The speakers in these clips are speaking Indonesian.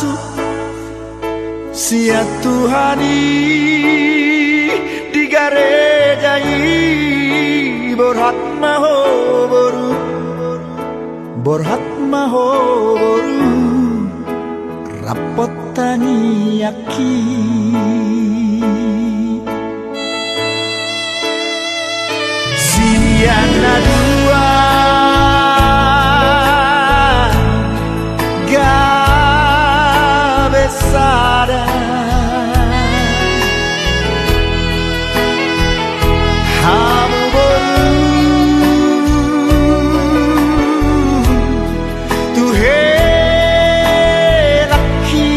masuk sia Tuhani digarejai borhat maho boru rapot tani yaki siana dua gabesada hamu boru tuhe laki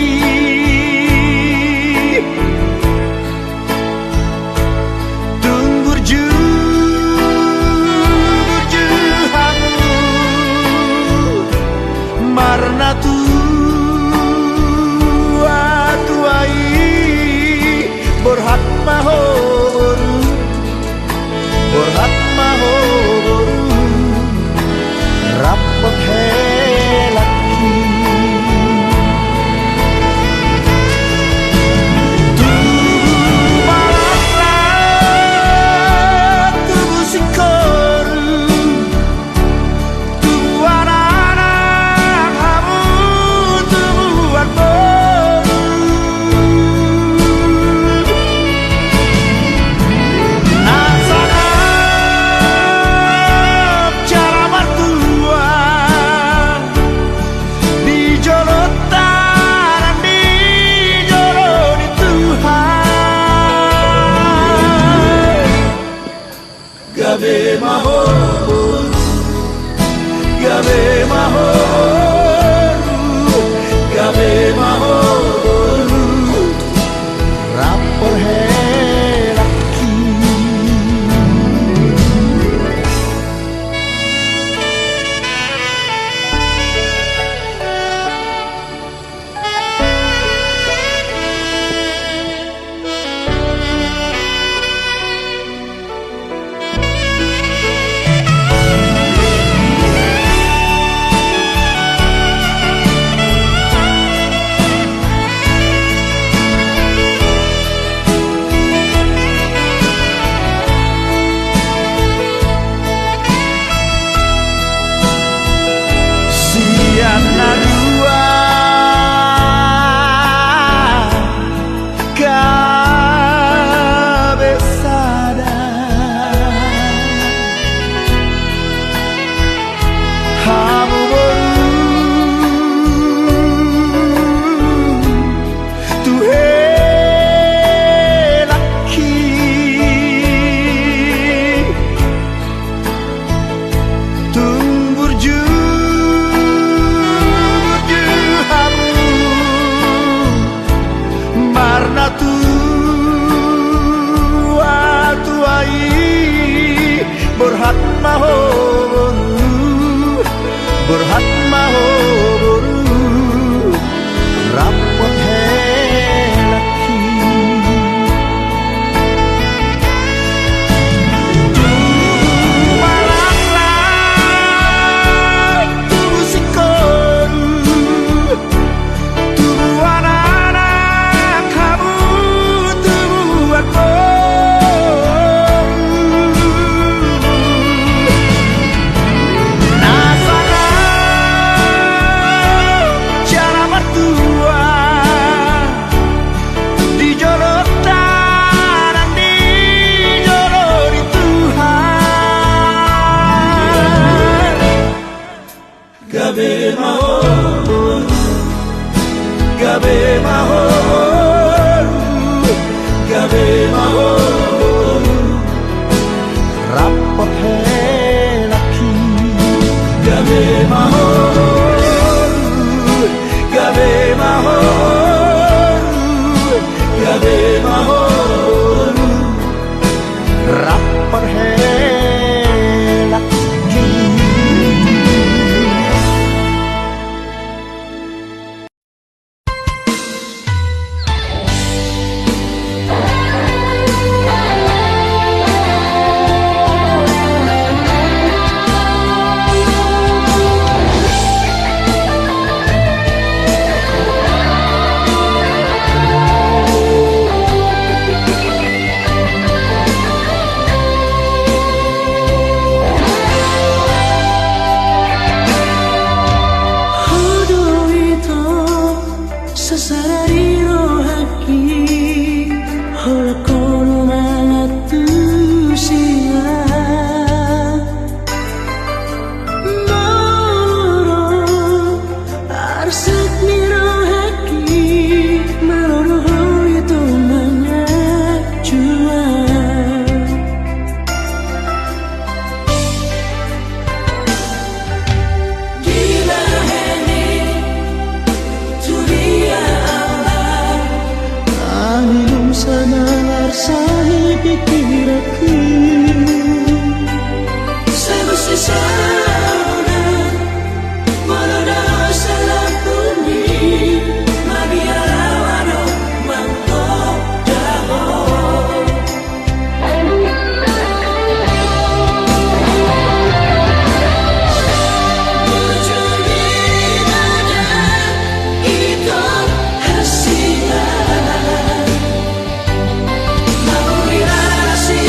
tunggur ju hamu marna tu borhat maho boru rapot helaki tubuh malaslah tubuh sikoru tubuh anak-anak kamu tubuh arbo gabe mahoru rapor helaki siana dua gabesada hamu boru tuhe laki tunggur ju marna tuai borhat maho boru rapot helaki tubuh malaslah tubuh sikoru tubuh anak kamu tubuh arbo gabe mahoru rapot helaki gabe mahoru rapot helaki pikiranku. Semesta sana Molodo salam bumi Mabiara wano mangko daho. Ujuni nada itu hasilan Maulira si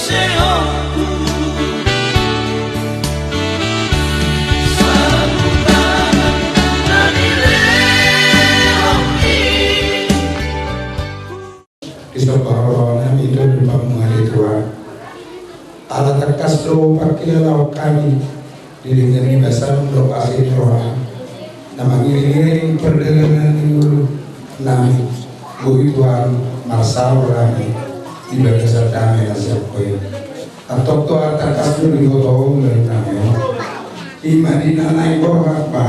Seoku Sambutan Nanilehoki Kisah para itu memang mengalih Tuhan. Allah terkas doa pakilah kami dilingkari basar doa roha. Nama giring perdagangan dulu nami bui Tuhan marsal rami ibadah sedame nasib koi. Atau Tuhan terkas dulu doa dari nami. Imadina naik doa apa?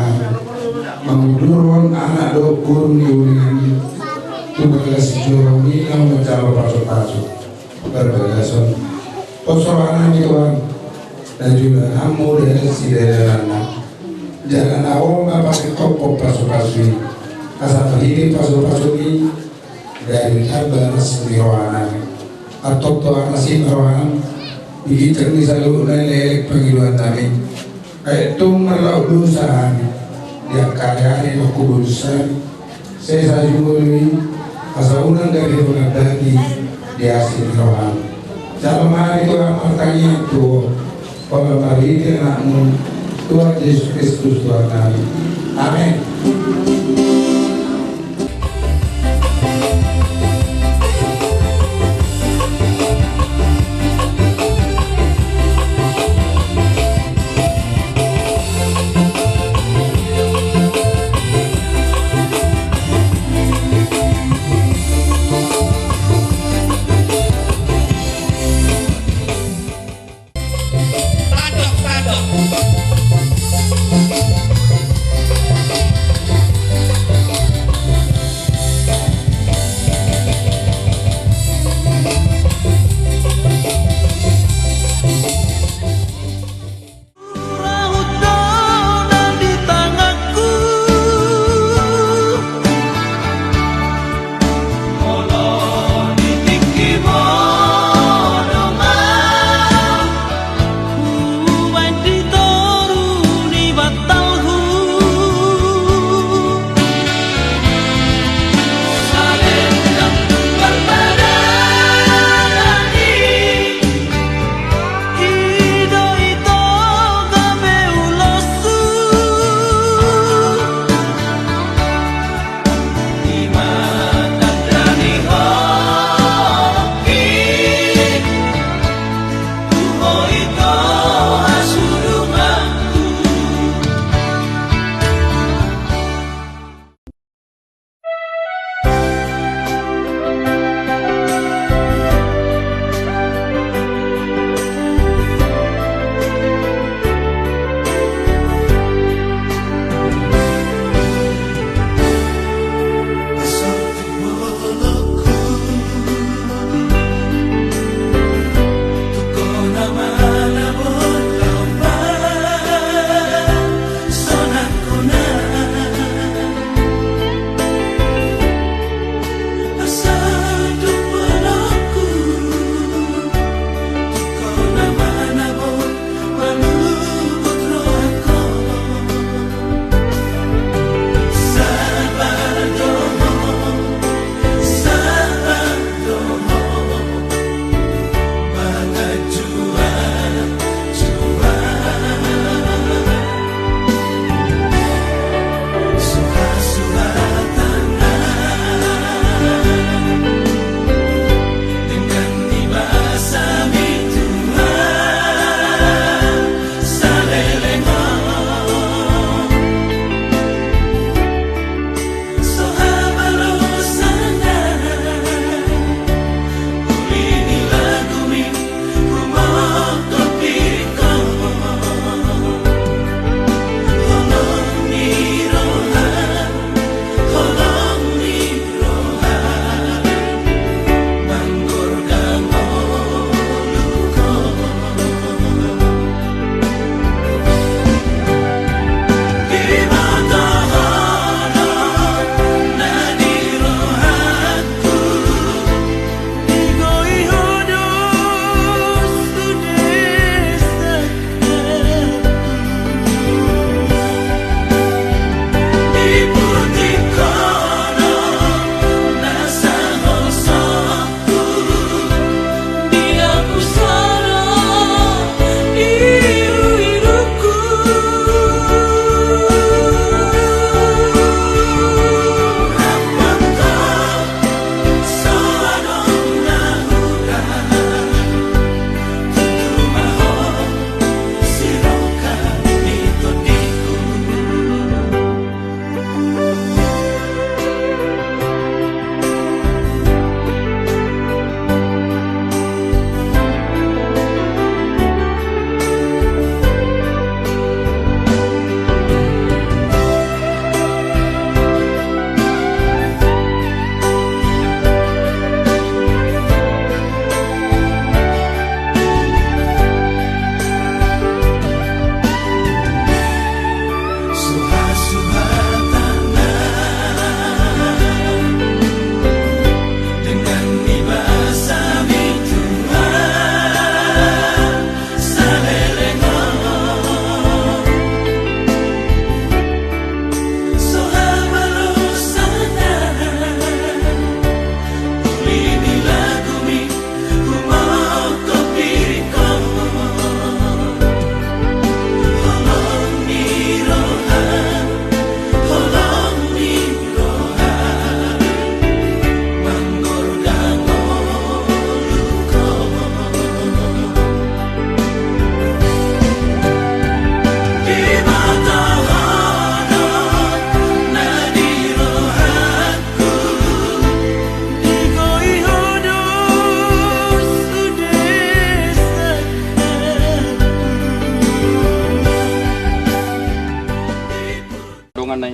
Mengurun anak doa kurun diulingan. Tugas jurung ini mencari pasu-pasu berbagasan persoalan Tuhan dan juga hamu dan si daerahnya jangan awal nggak pakai kopok pasu-pasu ini asal ini pasu-pasu ini dari kabar semirohanan atau Tuhan masih merohan bikin selalu lelek panggilan kami kayak itu merlaut dosa dia karyanya aku dosa saya juga ini asal unang dari pengadani di asing rohan. Dalam hari itu matanya itu kalau hari ini anakmu Tuhan Yesus Kristus Tuhan kami. Amin.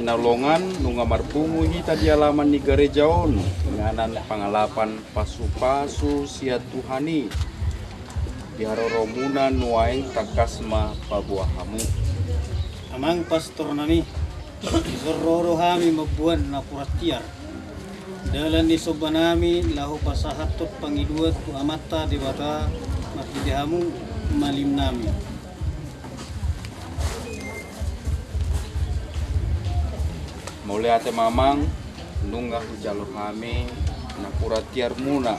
hinalongan nunga marbungu hita di halaman ni gerejaon nganan pangalapan pasu-pasu sia Tuhani di haroromuna nuaeng takasma pabuahamu. Amang pastor nami sororo hami mabuan na kuratiar dalan di sobanami lahu pasahatot pangiduat ku amata di bata matidahamu malim nami. Mulai ate mamang nunga hujalo hame na kuratiar muna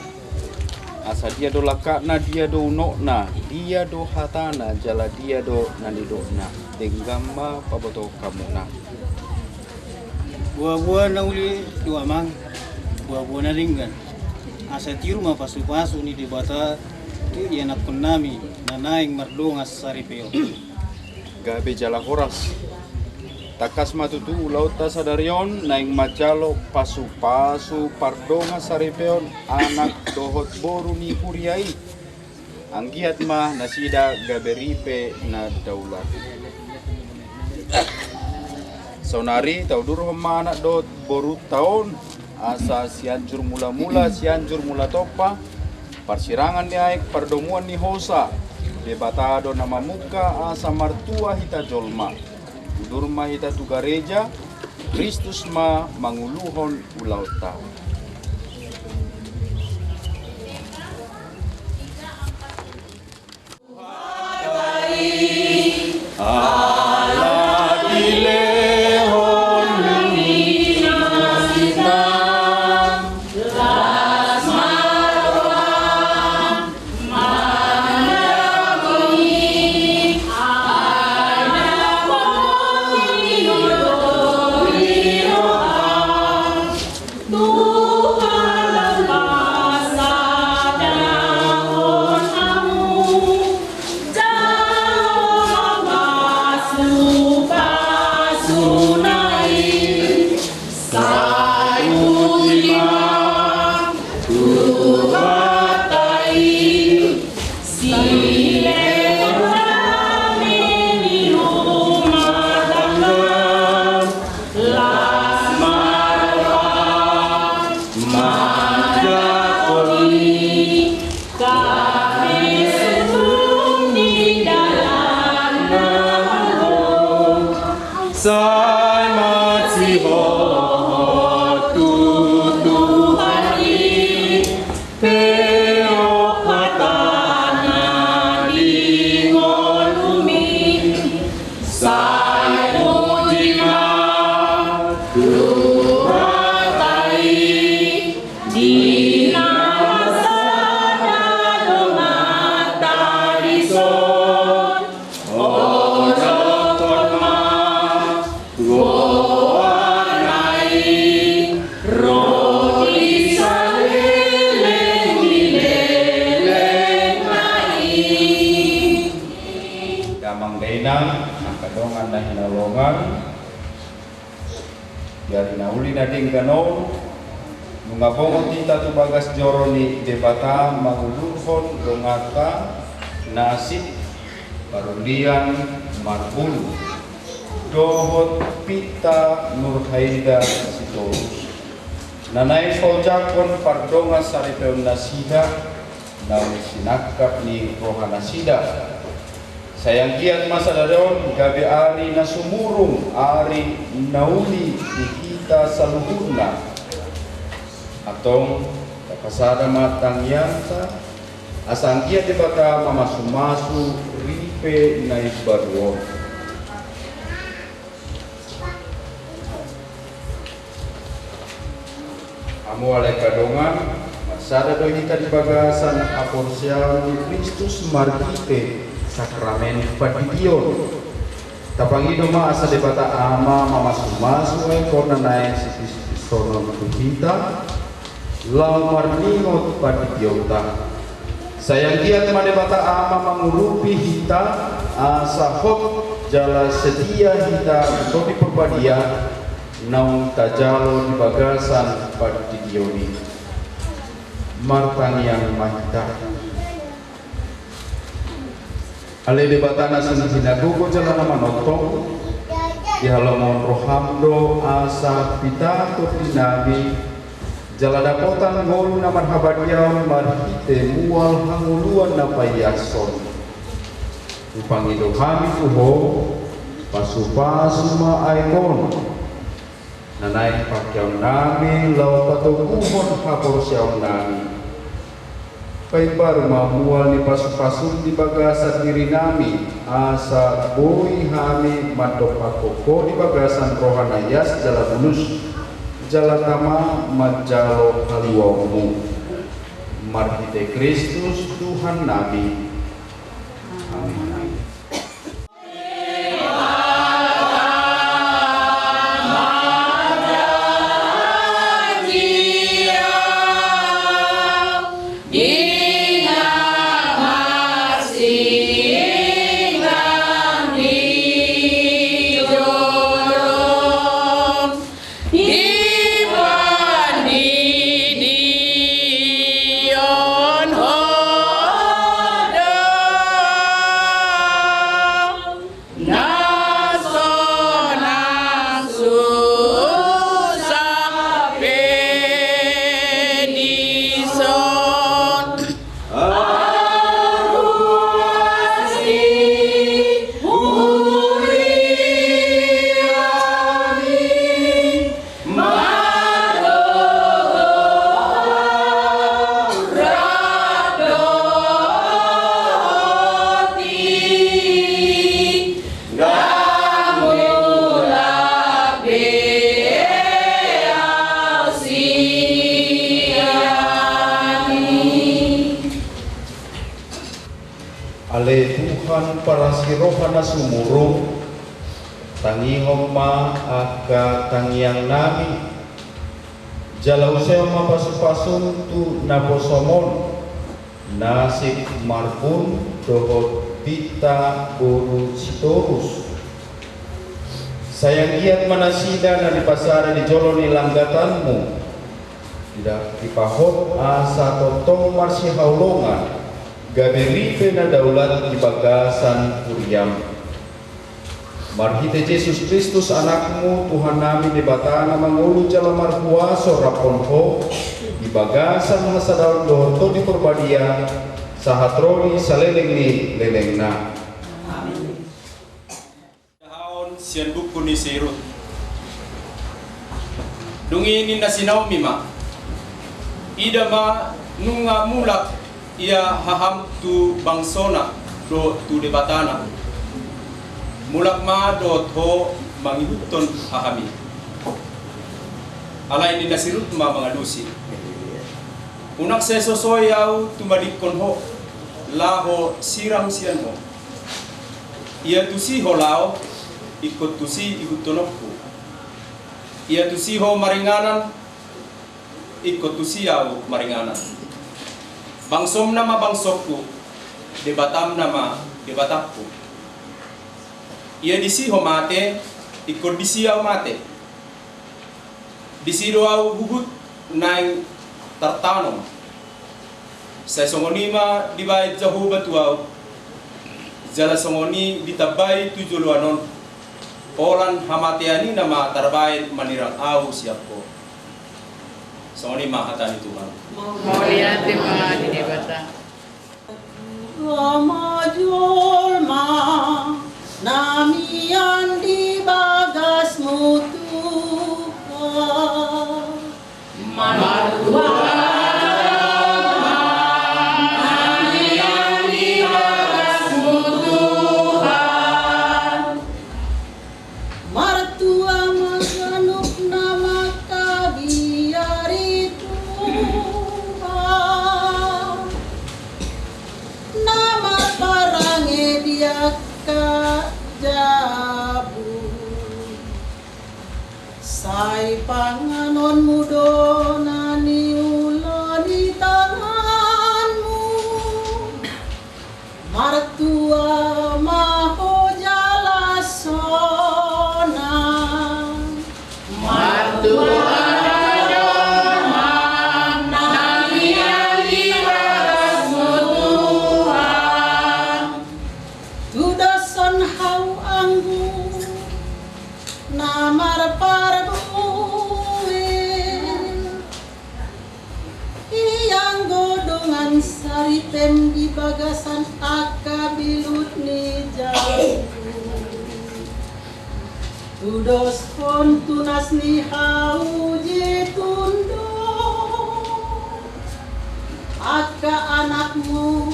asa dia do lakana dia do unokna dia do hatana jala dia do nanidokna denggama paboto kamuna Buah-buah na uli dua mang buah-buah na ringgan asa tiru ma pasu-pasu ni di bata tu ianak nami na naing mardongas saripeo gabe jala horas takas matutu lauta sadarion naing majalo pasu-pasu pardonga saripeon anak dohot boru ni kuriai anggiat mah nasida gaberipe na daulat sonari taudur mana dot boru tahun asa sianjur mula-mula sianjur mula topa persirangan ni aik perdomuan ni hosa debatado nama muka asa martua hita jolma Durma hita tu gereja Kristus ma manguluhon ulauta. Yari nauli na ding ganon nunga bongot tita tu bagas joroni debata mangulurhon dongata nasib parulian marbul dohot pita nurhaida sitorus nanay faujakon pardonga saripeon nasida nauli sinakap ni roha nasida sayang kiat masa daron gabi ari na sumurung ari nauli di kita saluhurna atong kapasada matang yanta asang kiat di bata mamasu-masu ripe na isbaruon amu alay kadongan masada do kita di bagasan aporsial ni Kristus margite sakramen padidion tapangido ma asa debata ama mamasu-masu ay korna naik si sono kita lamar ningot padidiota sayang giat ma debata ama mangurupi hita asa hot jala setia hita untuk perpadia naung tajalo di bagasan padidioni martang yang mahita ale debatana sa sinagogo jala na manotong di halaman rohamdo asa pita tuti nabi jalada kota ngolu na marhabadiyaw marhite mual hanguluan na payason upangido kami tuho pasupa-suma aikon nanay pakyaw nami law patukuhon hapor siyaw nami kay baru mamual ni pasu-pasun di bagasan diri nami asa boy hami mandopakoko di bagasan rohanayas jalan mulus jalan nama majalo haliwamu marhite Kristus Tuhan nami. Amin. Ale Tuhan para sirohan na sumurong tangihong ma aga tangiang nami jalaw siya mapasupasong tu naposomon nasik marpun dohot pita buru sitorus sayang giat manasida na di pasara di jolo ni langgatanmu tidak dipahot asa totong marsi haulongan gaberipe na daulat di bagasan kuriam marhite Yesus Kristus anakmu Tuhan nami di batana mangulu jala marhuaso raponho di bagasan hasadaun dohto di perbadia sahatroni saleleng ni lelengna haon sian buku ni serut dungi ni nasinaw mima ida ma nunga mulak ia haham tu bangsona do tu debatana mulak ma do tho mangihuton hahami alai ni nasirut ma mangadusi unak sesosoyaw tumadikon ho laho sirang sian ho ia tusi ho lao ikut tusi ihutonokku ia tusi ho maringanan ikut tusi yaw maringanan bangsom nama bangsokku debatam nama debatapku ia disiho mate ikut disiaw mate disidoaw hugut naing tartanom sa songonima dibay jahu batuaw jala songoni ditabay tujuluanon olan hamatiani nama tarbay manirang aw siapko songoni mahatan Tuhan Moriate mga dinibata. Ramajolma namian di bagas mutuka Martua namian di bagas mutuka Martua maganuk nama kabiar itu nama parange dia kajabu say panganon mudo nani ulo di tanganmu martua maho jalasona martua item di bagasan aka bilut ni jauh. Tudos pon tunas ni hauji tundo aka anakmu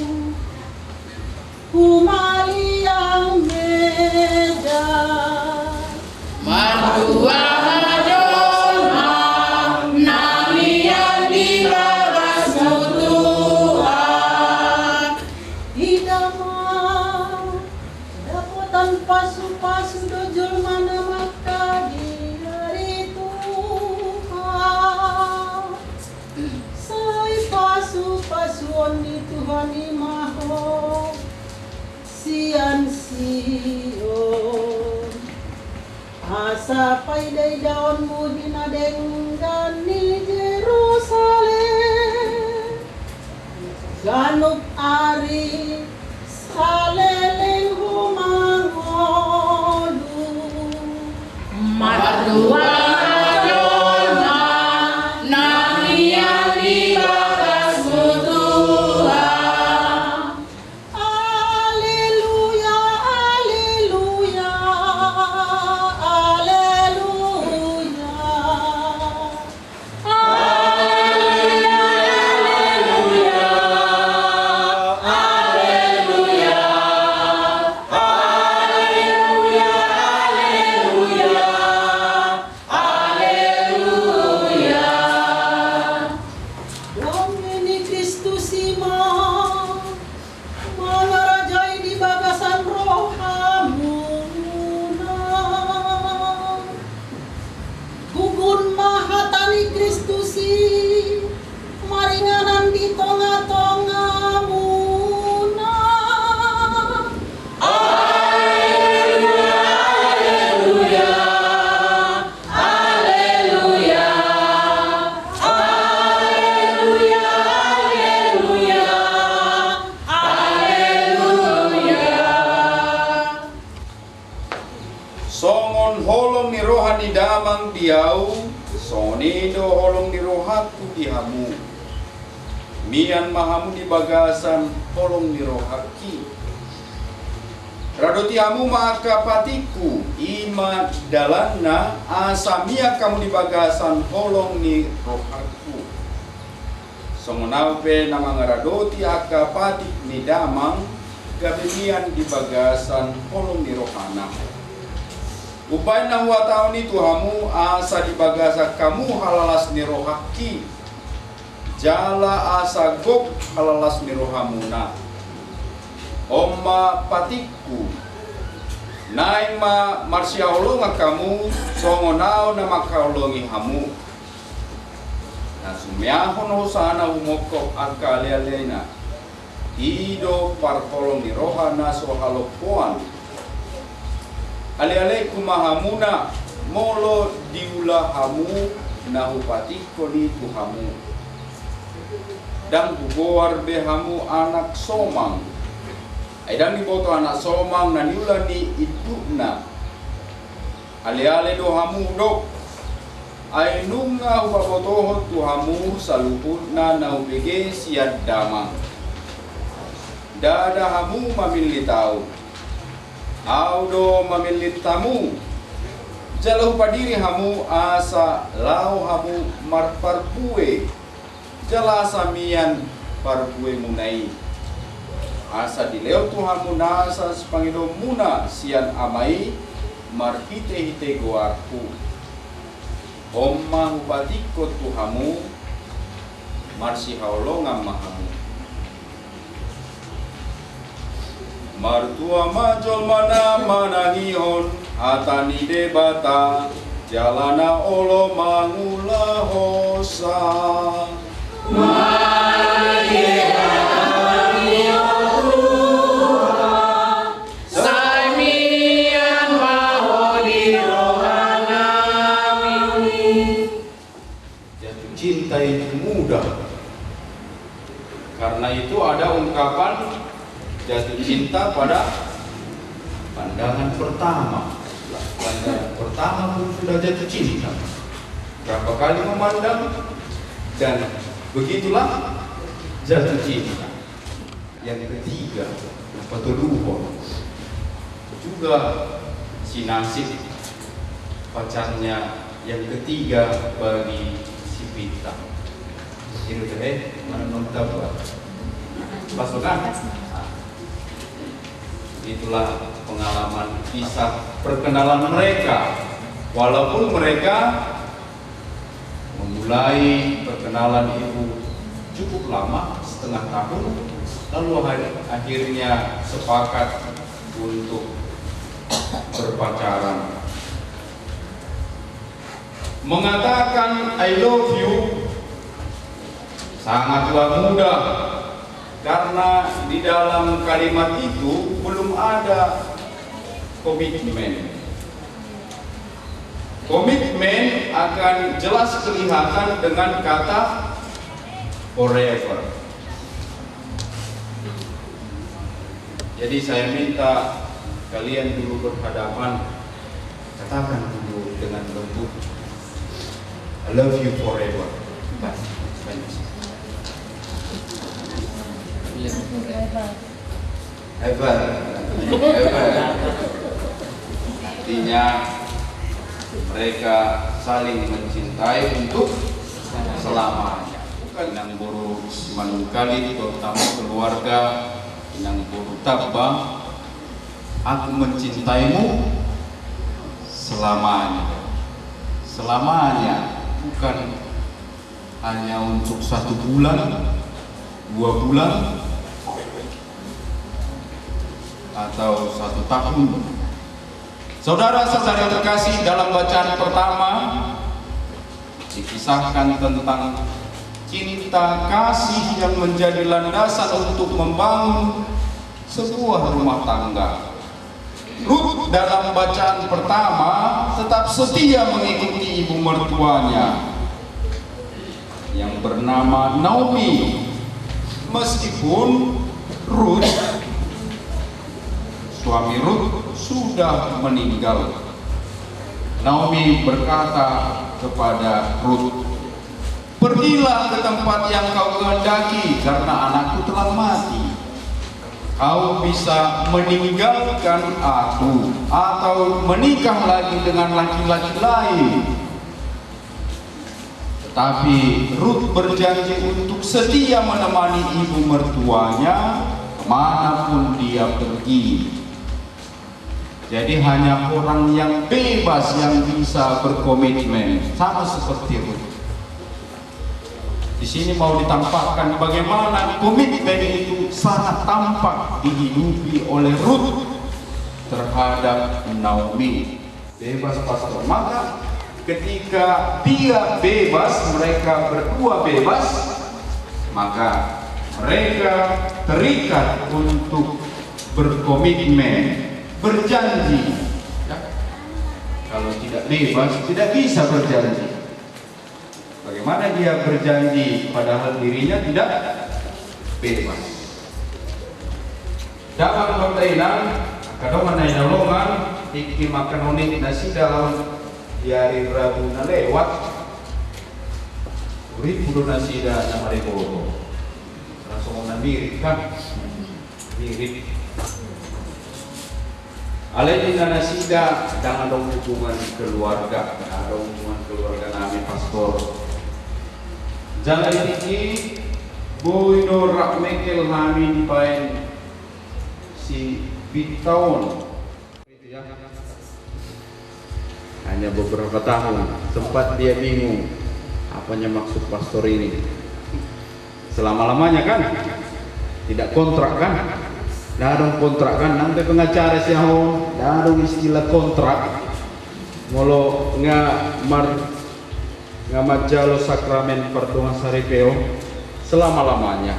kumali yang beda Madua Jolma nami yang di bagasmu Tuhan. idama dapotan pasu-pasu dojol mana maka di hari Tuhan sai pasu-pasuan di Tuhan imaho sian sion asa paidai daunmu dinadenggan ni Jerusalem ganup ari saleleng humangolu Madua Jolma nami yang di bagasmu Tuhan. Haleluya, haleluya, haleluya. Domini Kristus imam mengerajai di bagasan rohamuna gugun mahatani Kristusi maringanan di tonga-tongamuna Songon holong ni rohani damang diau, sonido holong ni rohaku dihamu. Mian mahamu di bagasan holong ni rohaki. Radoti hamu maka patiku ima dalanna asamia kamu di bagasan holong ni rohaku. Songonaupe nama ngaradoti aka patik ni damang gabimian di bagasan holong ni rohana. Upay na huwa taon ni Tuhamu asa di bagasa kamu halalas ni rohaki. Jala asa gok halalas ni rohamuna. Oma patiku. Naima marsiaulunga kamu songonao na makaulungi hamu. Na sumiahon hosana humokop akalialena. Ido parkolong ni rohana so halopoan. Ale-ale kumahamuna molo diula hamu nahupatiko ni tuhamu. Dan bugoar behamu anak somang. Aidang diboto anak somang naniula ni iduna. Ale-ale do hamu dok. Ainunga hupabotohot tuhamu saluhutna nahubege siad damang. Dada hamu mamilitau. Audo mamilit tamu jalau padiri hamu asa lau hamu marparbue jala samian parbue munai asa dileo tu hamu nasa sepangido muna sian amai marhite-hite goarku homma hupatiko tu hamu marsi haulonga mahamu Martua majol mana manangihon atani debata jalana olo mangula hosa Samian mahodi rohanami. Jatuh cinta itu mudah. Karena itu ada ungkapan jatuh cinta pada pandangan pertama. Pandangan pertama pun sudah jatuh cinta. Berapa kali memandang dan begitulah jatuh cinta. yang ketiga, Patuluhon, juga si Nasib pacarnya yang ketiga bagi si Pita. Ini tuh mana nonton buat pasukan. Itulah pengalaman kisah perkenalan mereka. Walaupun mereka memulai perkenalan itu cukup lama, setengah tahun, lalu akhirnya sepakat untuk berpacaran. Mengatakan I love you sangatlah mudah, karena di dalam kalimat itu belum ada komitmen. Komitmen akan jelas kelihatan dengan kata forever. Jadi saya minta kalian dulu berhadapan, katakan dulu dengan lembut, I love you forever. Ever. Artinya mereka saling mencintai untuk selamanya. Bukan yang buruk manungkali, terutama keluarga yang buruk tabang. Aku mencintaimu selamanya. Selamanya, bukan hanya untuk 1 bulan, 2 bulan, atau 1 tahun. Saudara-saudara terkasih, dalam bacaan pertama dikisahkan tentang cinta kasih yang menjadi landasan untuk membangun sebuah rumah tangga. Rut dalam bacaan pertama tetap setia mengikuti ibu mertuanya yang bernama Naomi, meskipun suami Rut sudah meninggal. Naomi berkata kepada Rut, "Pergilah ke tempat yang kau kehendaki, karena anakku telah mati. Kau bisa meninggalkan aku atau menikah lagi dengan laki-laki lain." Tetapi Rut berjanji untuk setia menemani ibu mertuanya kemanapun dia pergi. Jadi hanya orang yang bebas yang bisa berkomitmen, sama seperti Rut. Di sini mau ditampakkan bagaimana komitmen itu sangat tampak dihidupi oleh Rut terhadap Naomi. Bebas pastor. Maka ketika dia bebas, mereka berdua bebas, maka mereka terikat untuk berkomitmen, berjanji. Ya. Kalau tidak bebas, tidak bisa berjanji. Bagaimana dia berjanji padahal dirinya tidak bebas? Dalam pertainan, kadang mana nolongan, iki makanonik nasi dalam diari Rabu na lewat. Uri puluh nasi dah nama rebo. Langsung mirip kan? Mirip. Alai na nasida dengan hubungan keluarga, ada hubungan keluarga nami pastor. Jangan ini boy no rak mekel nami di pain si Bitaon. Itu ya. Hanya beberapa tahun, sempat dia bingung apanya maksud pastor ini. Selama-lamanya kan, tidak kontrak kan? Darong kontrak kan, nanti pengacara siapa? Darong istilah kontrak. Molo majalo sakramen perdoa saripeo selama-lamanya.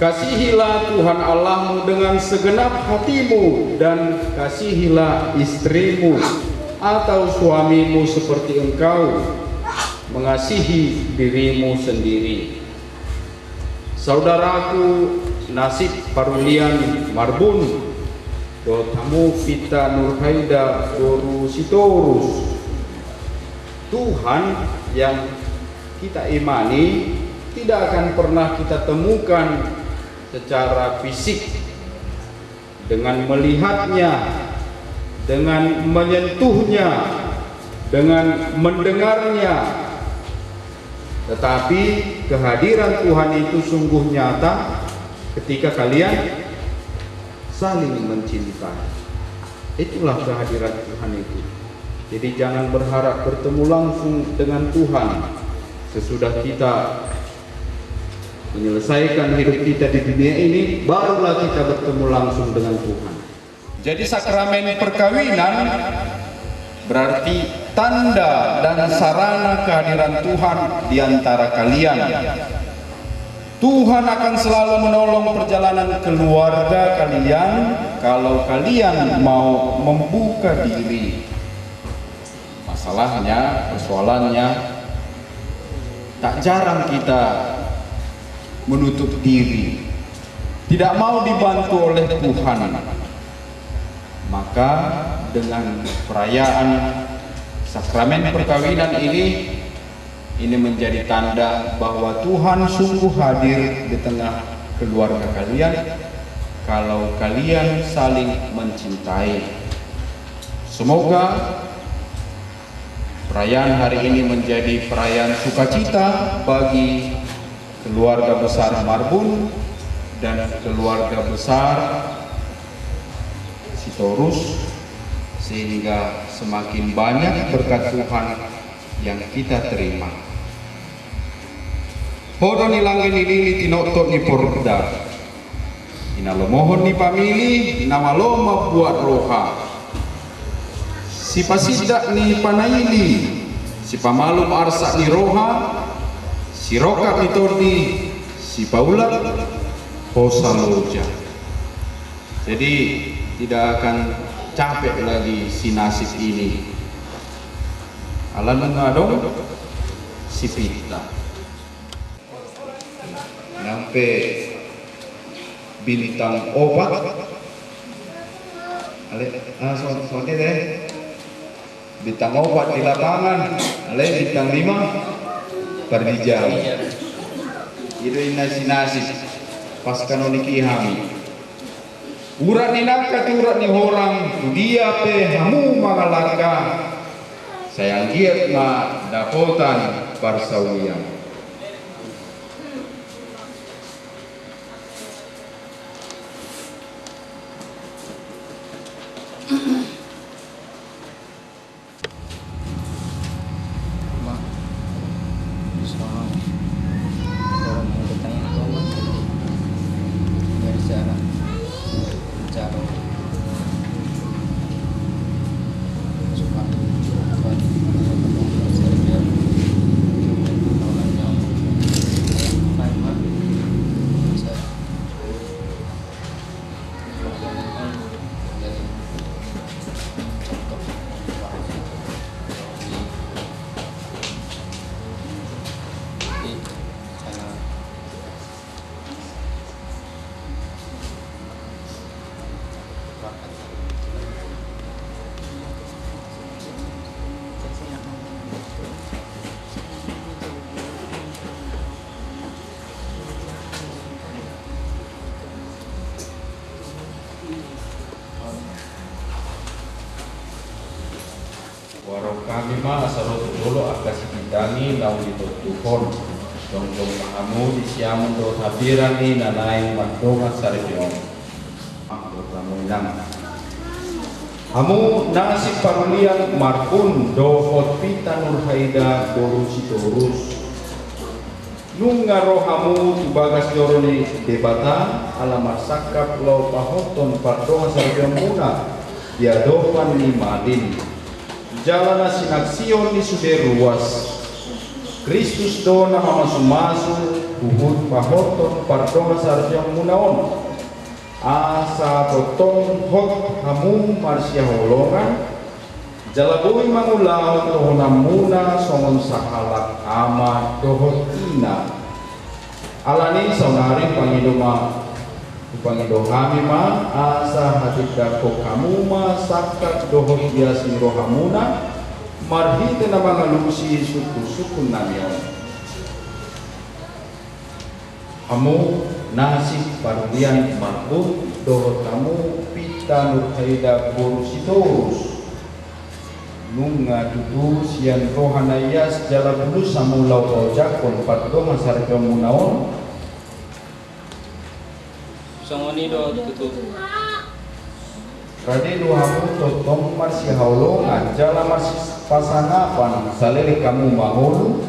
Kasihilah Tuhan Allahmu dengan segenap hatimu, dan kasihilah istrimu atau suamimu seperti engkau mengasihi dirimu sendiri. Saudaraku, nasib parulian marbun do tamu Pita Nurhaida Doru Sitorus. Tuhan yang kita imani tidak akan pernah kita temukan secara fisik, dengan melihatnya, dengan menyentuhnya, dengan mendengarnya. Tetapi kehadiran Tuhan itu sungguh nyata ketika kalian saling mencintai. Itulah kehadiran Tuhan itu. Jadi jangan berharap bertemu langsung dengan Tuhan sesudah kita menyelesaikan hidup kita di dunia ini, barulah kita bertemu langsung dengan Tuhan. Jadi sakramen perkawinan berarti tanda dan sarana kehadiran Tuhan di antara kalian. Tuhan akan selalu menolong perjalanan keluarga kalian kalau kalian mau membuka diri. Masalahnya, persoalannya, tak jarang kita menutup diri, tidak mau dibantu oleh Tuhan. Maka dengan perayaan sakramen perkawinan ini menjadi tanda bahwa Tuhan sungguh hadir di tengah keluarga kalian kalau kalian saling mencintai. Semoga perayaan hari ini menjadi perayaan sukacita bagi keluarga besar Marbun dan keluarga besar Sitorus, sehingga semakin banyak berkat Tuhan yang kita terima. Hodo ni langit ni lili tinotot ni porda, inalomohon ni pamili, inamaloma buat roha. Si pasidak ni panaili, si pamalum arsak ni roha, si rokat ni tordi, si paulat hosaloja. Jadi tidak akan capek lagi si nasib ini. Alan mengadong si pita. Sampai bintang obat. Soalnya deh. Bintang obat di lapangan. Bintang 5 perdijau. Itu nasi pas kanoniki hami. Urat ni naka urat ni orang tu dia pe hamu mangalaka. Sayang giat ma dapotan parsawian. Warung kami mah asal dulu akasi kitangi lau ditutuhon dong kamu disiamun do habirani nanai mandonga sarjong do kamu nang kamu nasi parulian Marbun do hotpita Nurhaida boru Sitorus nunga rohamu tubagas doroni debata alamat sakap lau pahoton pardonga sarjong muna diadopan ni malin jalana sinaksion ni sude ruas Kristus do nama masu-masu buhut pahoton pardonga sarjong munaon asa totong hot hamu marsya holongan jalabui mangulaon tohonam muna songon sahalak ama dohot ina alani saunari pangidoma Pangido kami ma asa hadik dako kamu ma sakat dohot biasin rohamuna marhite na mga lusi suku-suku namion. Hamu nasib pardian marbut dohot kamu pita nurhaida borusitorus nunga tutu sian rohanayas jala bulu samulau rojakon pardo masarjo munaon Songoni do tutu. Rade dohamu totom marsi haulongan jala marsi pasanapan salere kamu maholu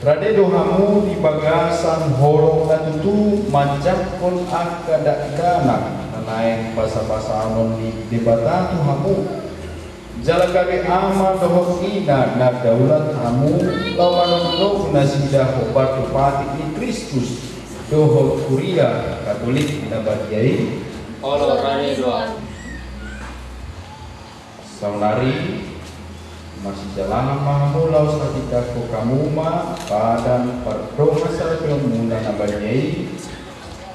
Rade dohamu di bagasan horong natutu manjakon akadakdana naik basa-basanon di debatan tuhamu jala kabe ama dohok ina na daulat hamu lawanon doh nasidah hobar tupati di Kristus dohok kuria Katolik na bagiai Olo rade doa. saunari masih jalan mahamulau sadika ko kamuma padan pardonga sarjo muna nabanyai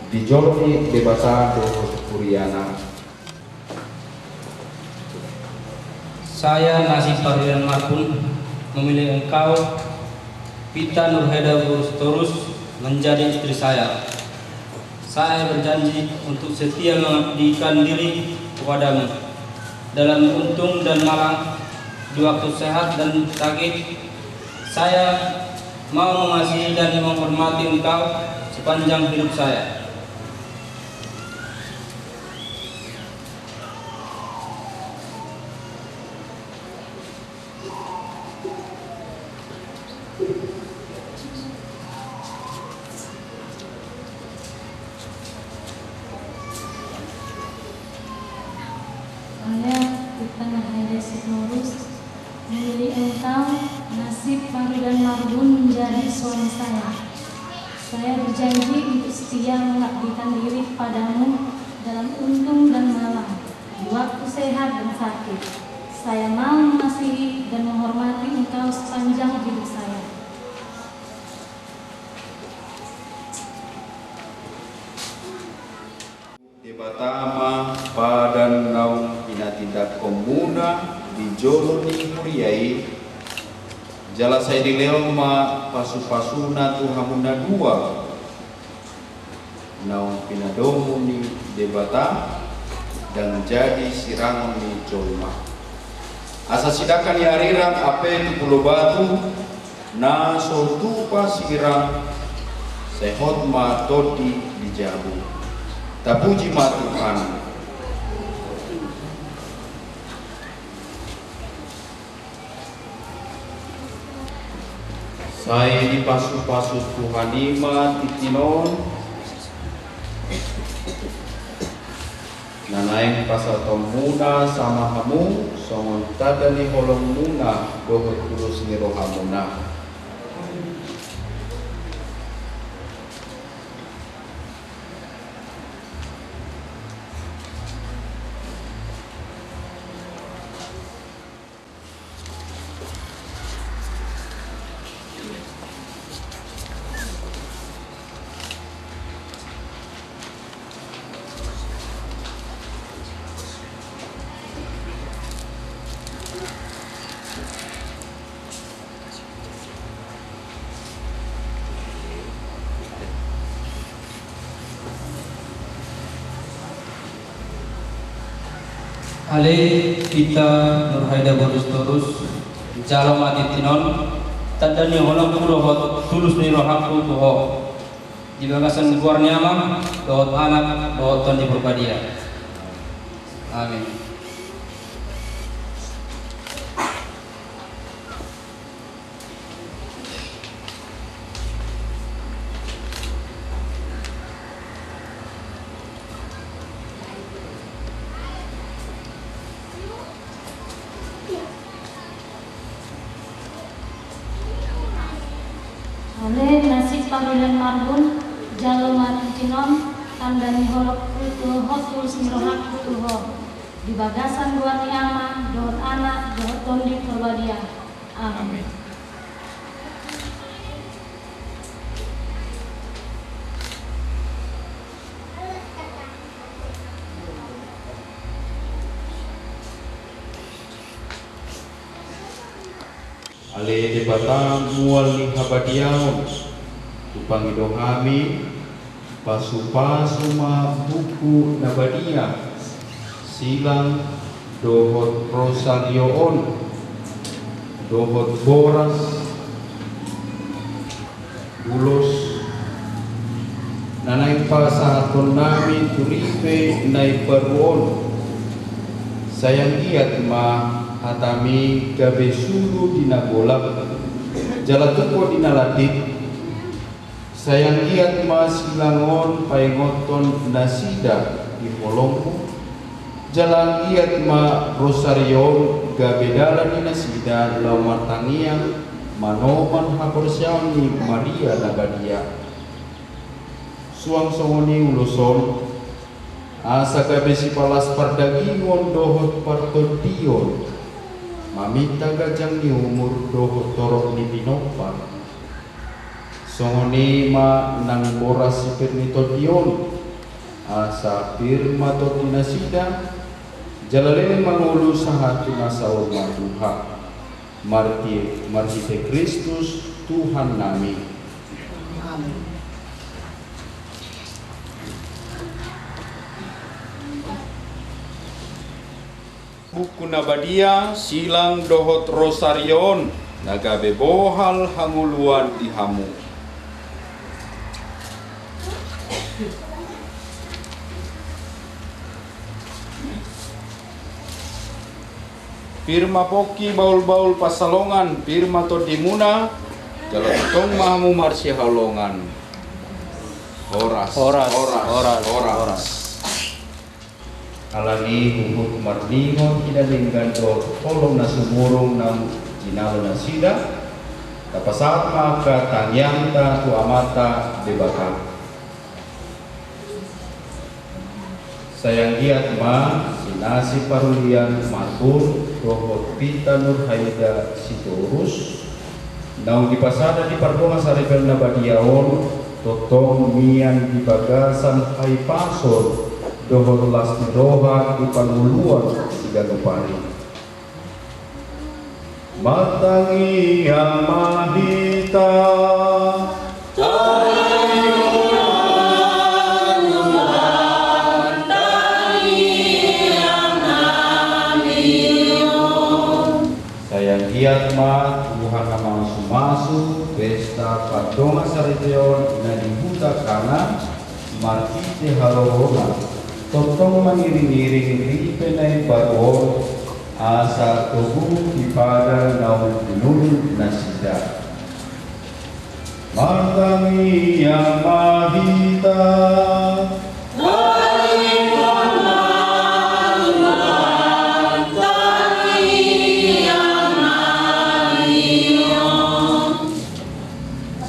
di joloni debasa dohos kuriana. Saya Nasib Pardian Marbun memilih engkau Pita Nurhaida Borusitorus menjadi istri saya. Saya berjanji untuk setia mengabdikan diri kepadamu dalam untung dan malang, di waktu sehat dan sakit. Saya mau mengasihi dan menghormati engkau sepanjang hidup saya. Saya Pita Nurhaida Borusitorus memilih engkau Nasib Pardian Marbun menjadi suami saya. Saya berjanji untuk setia mengabdikan diri padamu dalam untung dan malang, di waktu sehat dan sakit. Saya mau mengasihi dan menghormati engkau sepanjang hidup saya. Debatama padan naung inatindak komuna di joloni kuriai jala saya di leoma pasu-pasuna tuhamuna dua naung pinadomu ni debata dan jadi sirangan ni jolma asa sidakan yarirang ape tu pulau batu na sotu pasirang sehot ma todi di jabu tapuji ma Tuhan. Saya di pasu-pasu Tuhan ima titinon nanaing pasal tomuna sama hamu songon tadani holong muna dohot tulus ni rohamuna. Ale Pita Nurhaida Borusitorus jalo mati tinon tadani holong kurohot tulus ni rohaku tuho di bagasan luar nyama dohot anak dohot tondi berbadia. Amin. Oleh Nasib Pardian Marbun jalo mati tinon tandani holok tulus nirohak tuho di bagasan luar nyama dohot anak dohot tondi berbadia. Amin. Ale debata mual ni habadiaon tupangido kami pasu-pasu ma buku nabadia silang dohot rosarioon dohot boras ulos nanay pa sa aton namin turipe nay paruon sayang giat ma hatami gabesudo dinagolak jalatuko dinalatid sayang giat ma silangon paingoton nasida di polongko jalan giat ma rosarion gabedalan ni nasida laumatangiang manoman haporsyang ni Maria Nabadia suang songoni uloson asa kabesi palas pardagingon dohot partotion mamita gajang ni umur dohot torok ni pinopan songoni ma nang boras sipernitotion asa firma totinasida jalalene mangulu sahatu nasaur matuha marti Kristus Tuhan nami. Amin. Buku nabadia silang dohot rosarion nagabe bohal hanguluan di hamu. Firma poki baul-baul pasalongan firma to dimuna jalatong mahamu marsi halongan horas alani hubuk marningon kinalinggan do tolong nasumurung nam jinalo nasida tapasat maka tangyanta tu amata debaka sayang giat ma sinasi parulian matur dohot Pita Nurhaida Sitorus naung di pasada di pardonga saribel nabadiaon totong mian di bagasan hai pasor dohot las doha di panguluan tiga gupari matangi amadita giat ma Tuhan namang sumasu pesta pardonga sariteon na dibuta kana markite halohona totong mangiring-iring ripenay baron asa tubuh ipada naun dulun nasida martangi yang mahita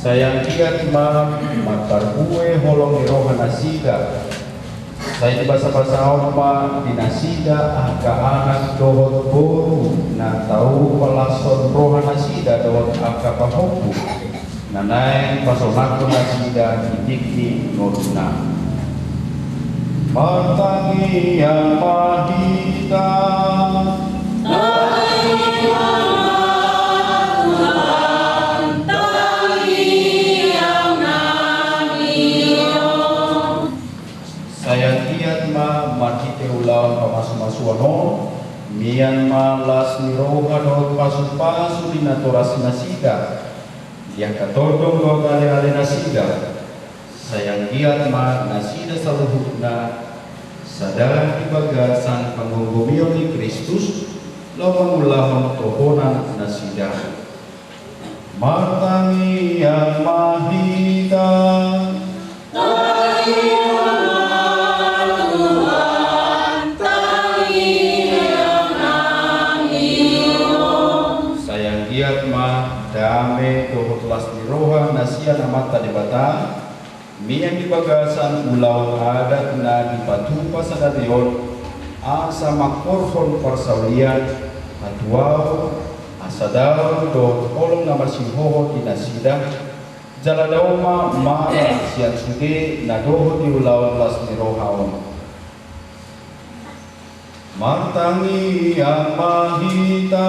sayang giat ma matarbue holong iroha nasida saya di basa-basa ma dinasida angka anak dohot boru na tau palason roha nasida dohot angka pahoku nanay pasonako nasida didikni noruna matangi yang mahita ulang pamasumasuanon Myanmar las niroha dohot pasu-pasu di naturas nasida yang katodong dohot ale-ale nasida sayang giat ma nasida saluhutna sadar di bagasan panggogomion ni Kristus lawan ulahon tohonan nasida matangi yang mahita dame dohot las niroha nasian amata di batang mian di bagasan ulau adat na di patupa sa dadion asa makorhon parsaulian atuaw asa daw dohot kolong na marsinhoho di nasida jaladawma ma'a sian suge na dohot di ulau las nirohaon martangi ang mahita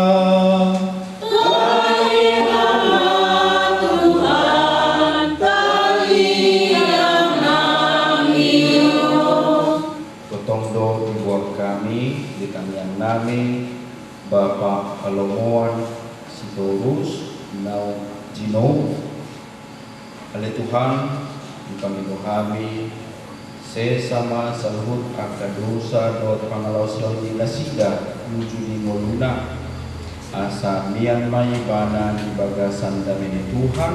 nami Bapak Halomoan Sitorus Nau Jino. Oleh Tuhan, kami dohami sesama saluhut akadosa dot pangalawas launi nasida menuju di ngoluna asa mian mai bana di bagasan damai Tuhan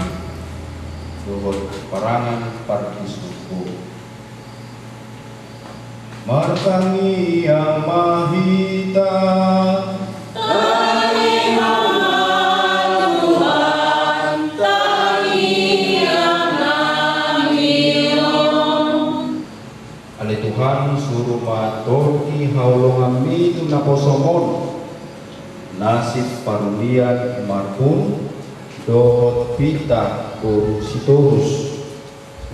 dohot perangan parkisuku martangi yang mahita Tuhan suruh matorki haulongan itu naposomon nasib parulian marhum dot pita Sitorus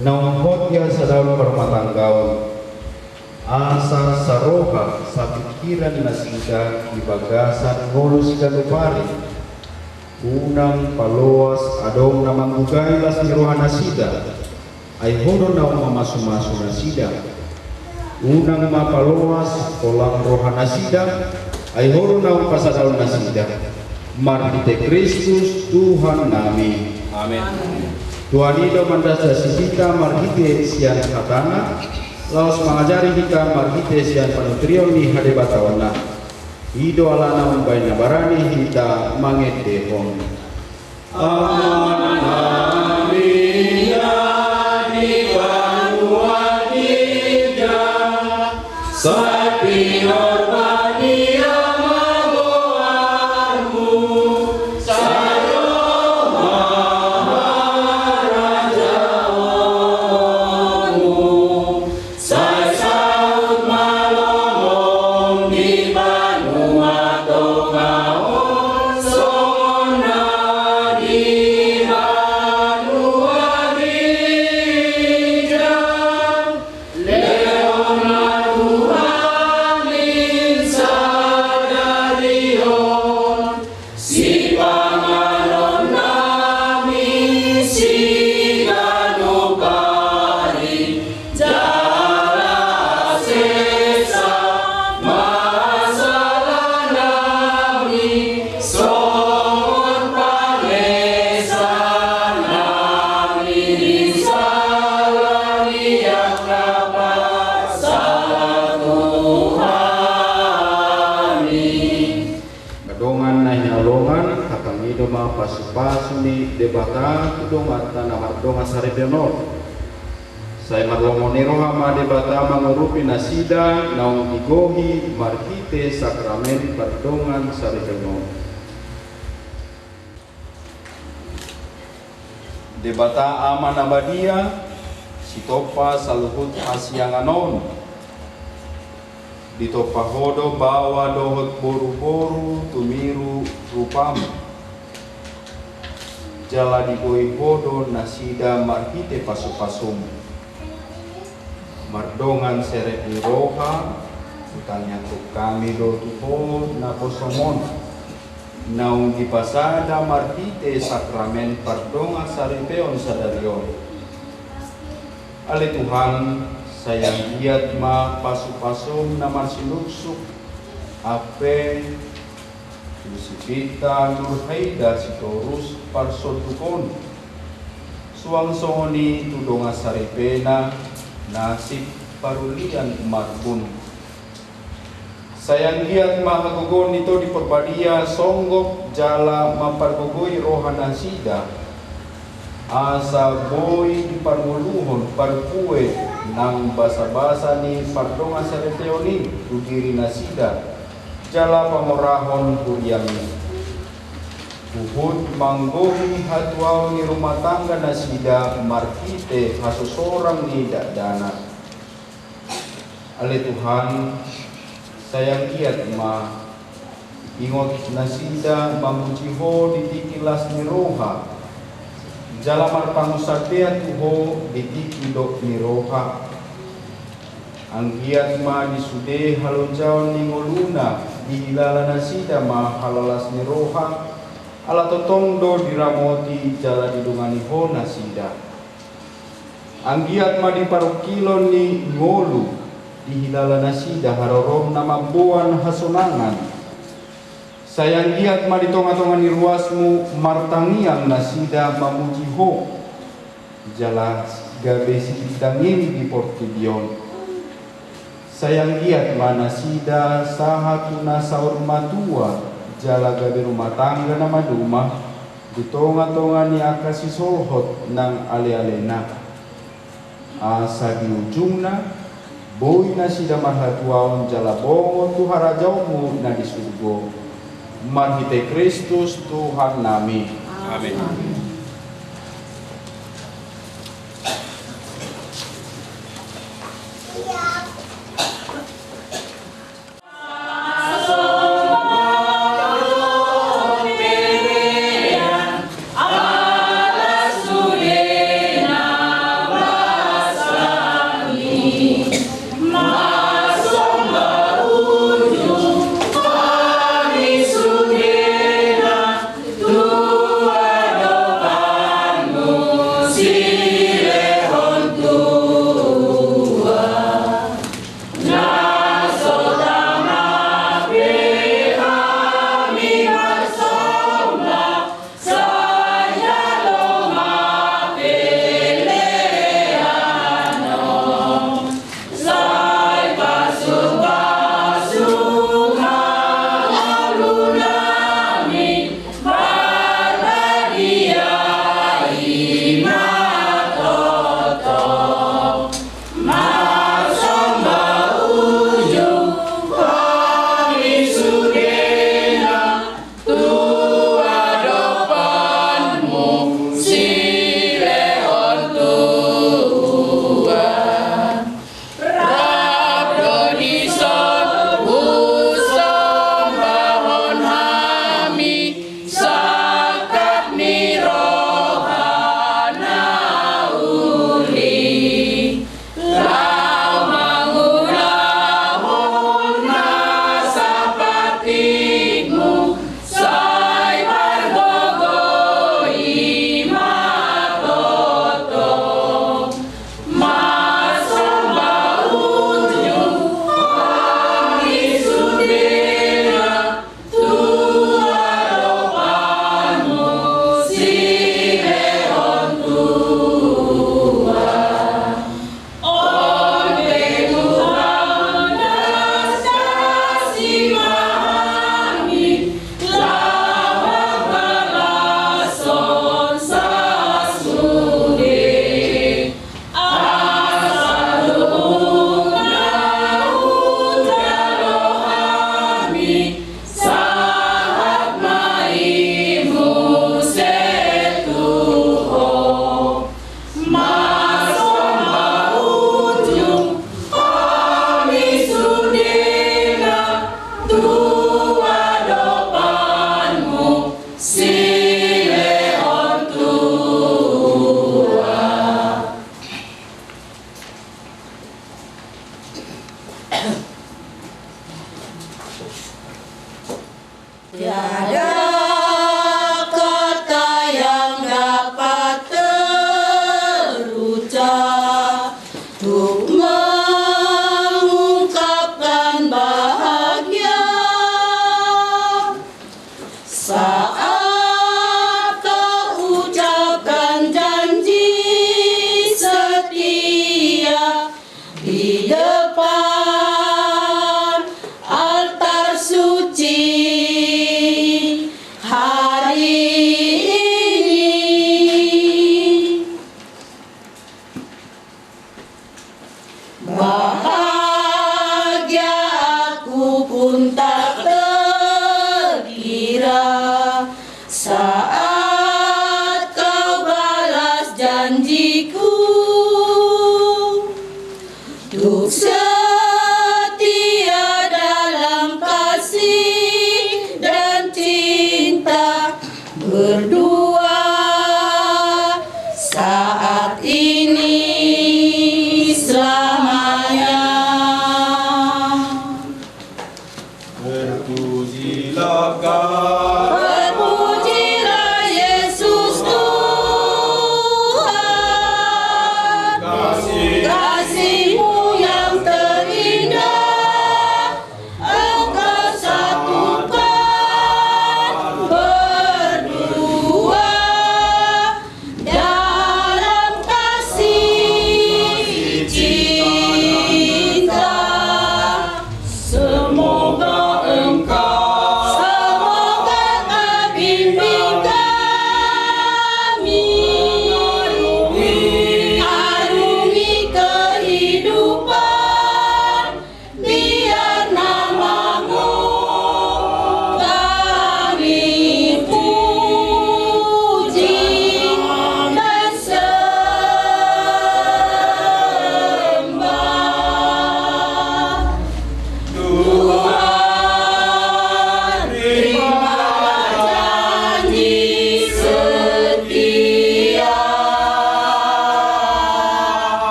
naunghot ya sadaul permatanggawan asa saroha sapikiran nasida di bagasan ngolus galupari unang paloas adong namang bugai las nirohan nasida ay hono na mamasu-masu nasida unang mapaloas kolang rohan nasida ay horo na pasadal nasida martite Kristus Tuhan nami. Amin. Tuhan itu mandasa sisita marhite sian katana laos mengajari kita marhite sian panutrion ni hadebatawana ido alana umbayna barani kita mangedehon. Amin. Sapi hormati amagoarmu sayo maharajamu saya saut malomong di Banua Tongao sona di Banua Bijang Leonardo si panganon nami si ganupari jala sesa masalah nami son panesa nami salah yang dapat salah Tuhan kadongan na hinalongan kakang ido mapasu-pasu ni debata kudongan tanah mardonga sarebenor saya marlomonero hama debata mangurupi nasida naung igohi marhite sakramen pardongan sarebenor debata aman abadia sitopa saluhut asyanganon ditopahodo bawa dohot boru-boru tumiru rupamu jala digoi bodo nasida marhite pasu-pasum mardongan seret di roha utanya tu kami do tuho naposomon naung di pasada marhite sakramen pardongan saripeon sadarion ale Tuhan sayang giat ma pasu-pasum naman sinuksuk ape Yusipita Nurhaida Sitorus parsotukon suang songoni tudonga saripena nasib parulian marbun sayang giat ma hagogon nito di perbadia songgok jala mapargogoi rohana sida asa boy di parmuluhon parkue nang basa-basa ni pardonga sareteoni rugiri nasida jala pamorahon kuryami uhud manggohi hatwaw ni rumah tangga nasida markite hasosorang ni dana ale Tuhan sayang giat ma ingot nasida mamujiho ditikilas ni roha jalamar pangusatean uho ditikidok ni roha anggiat ma disude halonjaon ni ngoluna dihilala nasida ma halalas ni roha ala totongdo diramoti jala didungani ho nasida anggiat ma di parukilon ni ngolu dihilala nasida harorom nama buan hasonangan Sayang giat ma di tonga-tonga ni ruasmu martangiang nasida mamuji ho. Jala gabe sikitangin di portibion. Sayang giat ma nasida sahatuna saur matua. Jala gabe rumah tangga na maduma. Di tonga-tonga ni akasi sohot nang ale-alena. Asa di ujungna boy na sida marhatuaon jala bongo tu harajaumu na di surgo. Marhite Kristus Tuhan nami. Amin. Terpujilah Yesus Tuhan.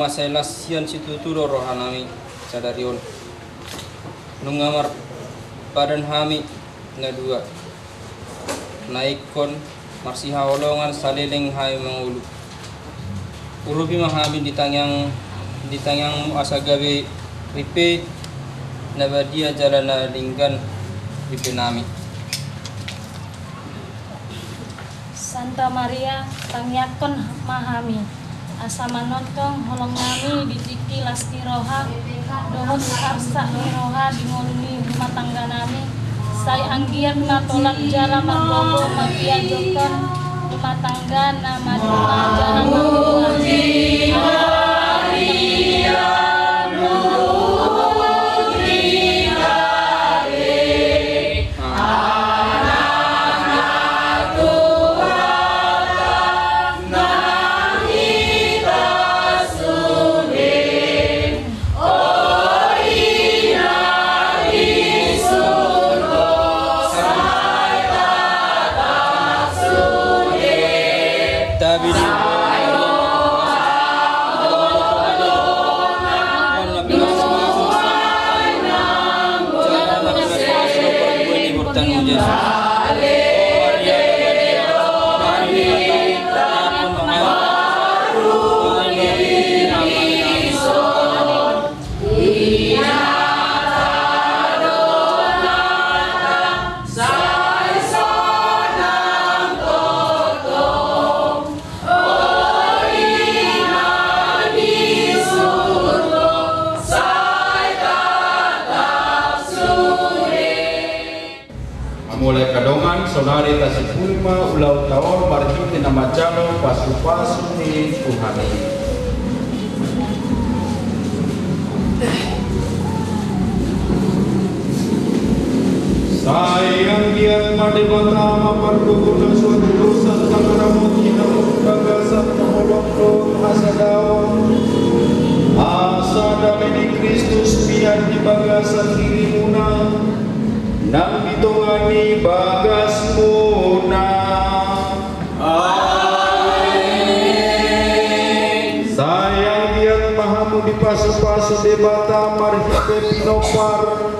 masailas sian situturo rohanami sadarion nungamar badan hami ngadua naikon marsiha olongan saleleng hai mangulu urupi mahami ditangyang asagawe ripe nabadia jalana linggan ripe nami. Santa Maria tangyakon mahami asa manotong holong nami ditiki lasti roha dohot arsa roha dingoluni rumah tangga nami saya anggian matolak jala maglobo magia jokon rumah tangga nama dua jala maglobo mulai kadongan sonari tasipulma ulau tahun marjute nama jalo pasu-pasu ni Tuhani. Sayang dia made batama parkuguna suatu dosa tangaramu kita bagasan nolong asa daun asa damai Kristus biar di bagasan dirimuna nang ditongani bagas muna. Amin. Sayang diat mahamu di pasu-pasu debata marhipe pinopar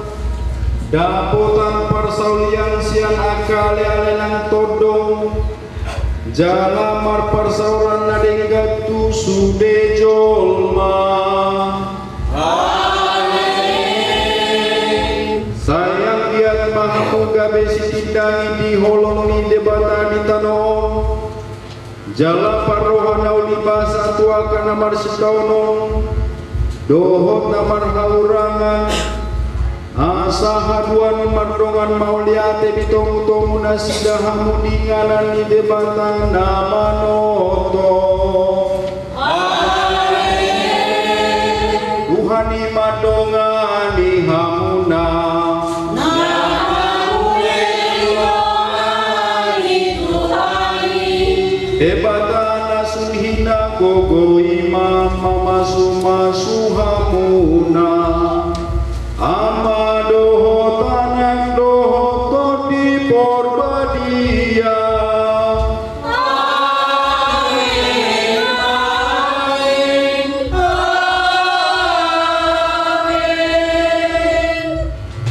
dapotan parsaulian sian akale alenang todong jala mar parsauran nadengatu sude jolma. Sayang diat mahamu gabe sitindangi di holong ni debata di tanon jala parrohana ulibasa tua kana marsitaunon dohot namar haurangan asa haduan mandongan mauliate bitong-tong nasidahamu dinganan ni debata nama noto. Tuhani madongani hamuna Debatana sunhina gogo imam mamasu hamuna ama dohotanak dohoto di porbadia. Amin, amin, amin.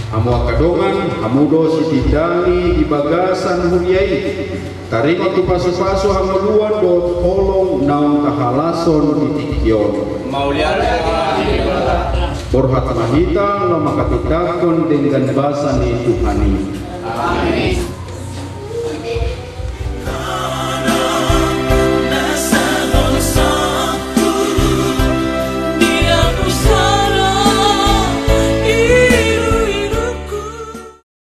Hamu akadongan hamudo sitindani di bagasan hunyai tarik itu pasu-pasu hameluan dot holong naung kahalason ditikyon mauliate borhat mahita lo makatidakon dengan basan Tuhani. Amin.